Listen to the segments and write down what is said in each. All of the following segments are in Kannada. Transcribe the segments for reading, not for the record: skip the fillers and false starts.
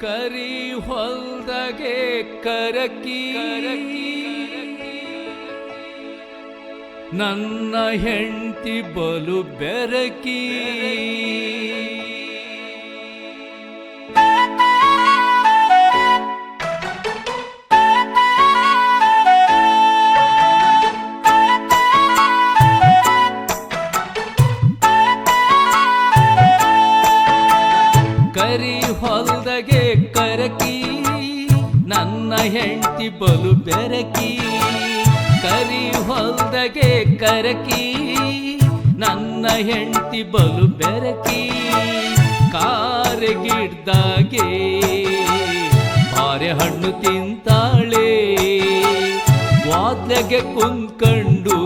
ಕರಿ ಹೊಲ್ದಗೆ ಕರಕಿ ನನ್ನ ಹೆಂಡತಿ ಬಲು ಬೆರಕಿ ಕರಿ ಹೊಲ್ದಗೆ ಕರಕಿ ನನ್ನ ಹೆಂಡತಿ ಬಲು ಬೆರಕಿ ಕರಿ ಹೊಲ್ದಗೆ ಕರಕಿ ನನ್ನ ಹೆಂಡತಿ ಬಲು ಬೆರಕಿ ಕಾರೆಗಿಡ್ದಾಗೆ ಬಾರೆಹಣ್ಣು ತಿಂತಾಳೆ ವಾದ್ಲೆಗೆ ಕುಂತ್ಕಂಡು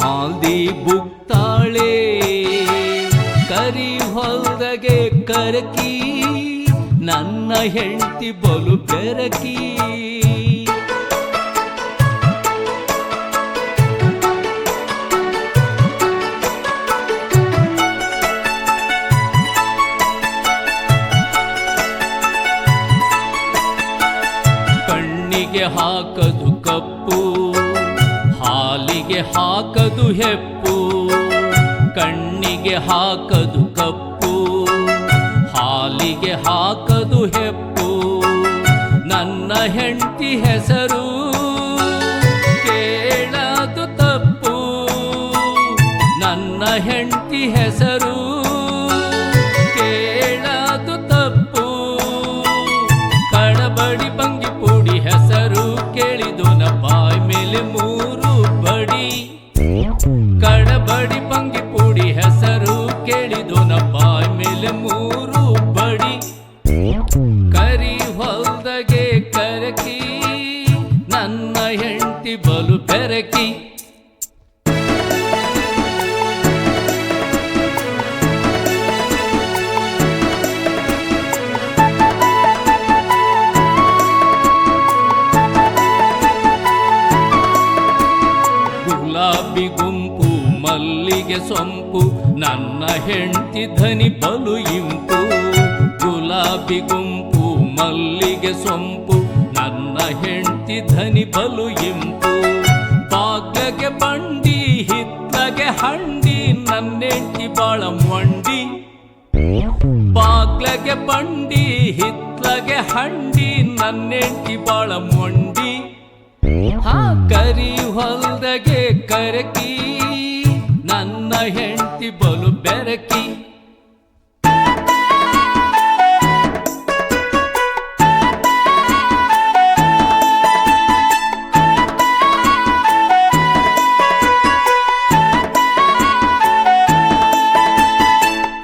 ಮಾಲ್ದಿ ಬುಕ್ತಾಳೆ ಕರಿ ಹೊಲ್ದಗೆ ಕರಕಿ ನನ್ನ ಹೆಂಡತಿ ಬಲು ಬೆರಕಿ ಕಣ್ಣಿಗೆ ಹಾಕದು ಕಪ್ಪು ಹಾಲಿಗೆ ಹಾಕದು ಹೆಪ್ಪು ಕಣ್ಣಿಗೆ ಹಾಕದು ಕಪ್ಪು ಹಾಲಿಗೆ ಹಾಕದು ಹೆಪ್ಪು ನನ್ನ ಹೆಂಡತಿ ಹೆಸರು ಕೇಳದು ತಪ್ಪು ನನ್ನ ಹೆಂಡತಿ ಹೆಸರು ಕೇಳದು ತಪ್ಪು ಕಡಬಡಿ ಬಂಗಿ ಪುಡಿ ಹೆಸರು ಕೇಳಿದೋನ ಬಾಯ್ ಮೇಲೆ ಮೂರು ಬಡಿ ಕಡಬಡಿ ಬಂಗಿ ಪುಡಿ ಹೆಸರು ಕೇಳಿದೋನ ಬಾಯ್ ಮೇಲೆ ಮೂರು ಬಡಿ ಕರಿ ಹೊಲ್ದಗೆ ಕರಕಿ ನನ್ನ ಹೆಂಡತಿ ಬಲು ಬೆರಕಿ ಗುಲಾಬಿ ಗುಂಪು ಮಲ್ಲಿಗೆ ಸೊಂಪು ನನ್ನ ಹೆಂಡತಿ ಧನಿ ಬಲು ಇಂಪು ಗುಲಾಬಿ ಗುಂಪು ಮಲ್ಲಿಗೆ ಸೊಂಪು ನನ್ನ ಹೆಂಡತಿ ಧನಿ ಬಲು ಇಂಪು ಬಾಗ್ಲಗೆ ಬಂಡಿ ಹಿತ್ಲಗೆ ಹಂಡಿ ನನ್ನ ಹೆಂಡತಿ ಬಾಳ ಮೊಂಡಿ ಬಾಗ್ಲಗೆ ಬಂಡಿ ಹಿತ್ಲಗೆ ಹಂಡಿ ನನ್ನ ಹೆಂಡತಿ ಬಾಳ ಮೊಂಡಿ ಕರಿ ಹೊಲ್ದಗೆ ಕರಕಿ ನನ್ನ ಹೆಂಡತಿ ಬಲು ಬೆರಕಿ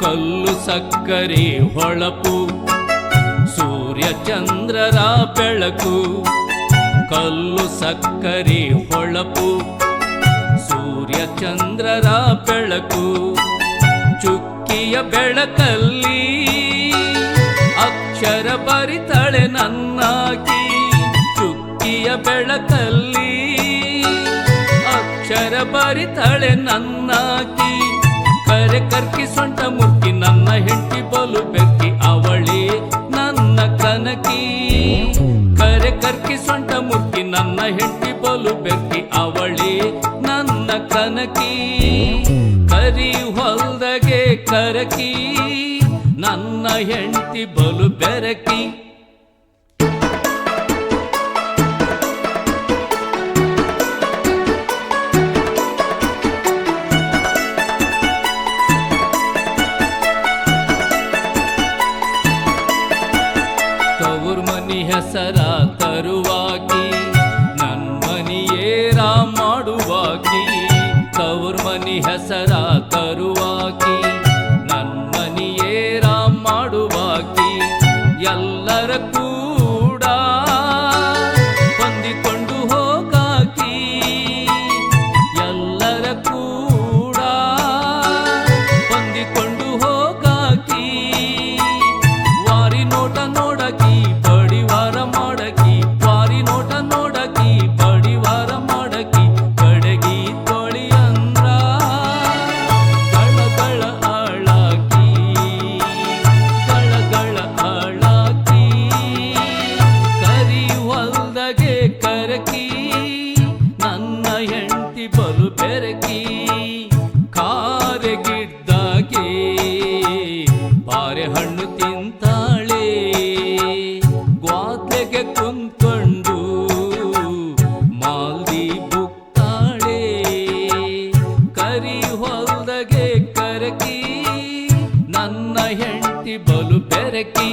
ಕಲ್ಲು ಸಕ್ಕರೆ ಹೊಳಪು ಸೂರ್ಯ ಚಂದ್ರರ ಬೆಳಕು ಕಲ್ಲು ಸಕ್ಕರೆ ಹೊಳಪು ಸೂರ್ಯ ಚಂದ್ರರ ಬೆಳಕು ಚುಕ್ಕಿಯ ಬೆಳಕಲ್ಲಿ ಅಕ್ಷರ ಬರಿತಾಳೆ ನನ್ನಾಗಿ ಚುಕ್ಕಿಯ ಬೆಳಕಲ್ಲಿ ಅಕ್ಷರ ಬರಿತಾಳೆ ನನ್ನಾಗಿ ಕರೆ ಕರ್ಕಿ ಸೊಂಟ ಮುಕ್ಕಿ ನನ್ನ ಹೆಂಡತಿ ಬಲು ಬೆಕ್ಕಿ ಅವಳೇ ನನ್ನ ಕನಕಿ ಕರೆ ಕರ್ಕಿ ಸೊಂಟ ಮುಕ್ಕಿ ನನ್ನ ಹೆಂಡತಿ ಬಲು ಬೆಕ್ಕಿ ಅವಳೇ ನನ್ನ ಕನಕಿ ಕರಿ ಹೊಲ್ದಗೆ ಕರಕಿ ನನ್ನ ಹೆಂಡತಿ ಬಲು ಬೆರಕಿ ತವರು ಮನಿ ಹೆಸರ ತರುವಾಗಿ ನನ್ನ ಮನಿಯೇರ ಮಾಡುವಾಗಿ ತವರು ಮನಿ ಹೆಸರ ತರುವಾಗಿ ನನ್ನ ಮನಿಯೇರ ಮಾಡುವಾಗಿ ಎಲ್ಲರ ಕೂಡ ಹೊಂದಿಕೊಂಡು ಹೋಗಾಕಿ ಎಲ್ಲರ ಕೂಡ ಹೊಂದಿಕೊಂಡು ಹೋಗಾಕಿ ವಾರಿ ನೋಟ ನೋಡಕಿ ಬಡಿವಾರ ಮಾಡಕಿ ವಾರಿ ನೋಟ ನೋಡಕಿ ಬಡಿವಾರ ಮಾಡಕಿ ಬಡಗಿ ತೊಳಿ ಅಂದ್ರ ಕಳ ಕಳ ಕರಕಿ ನನ್ನ ಹೆಂಡತಿ ಬಲು ಬೆರಕಿ ಕಾರೆಗಿದ್ದಾಗೆ ಬಾರೆಹಣ್ಣು ತಿಂತಾಳೆ ಗ್ವಾದ್ಲೆಗೆ ಕುಂತ್ಕೊಂಡು ಮಾಲ್ದಿ ಬುಕ್ತಾಳೆ ಕರಿ ಹೊಲ್ದಗೆ ಕರಕಿ ನನ್ನ ಹೆಂಡತಿ ಬಲು ಬೆರಕಿ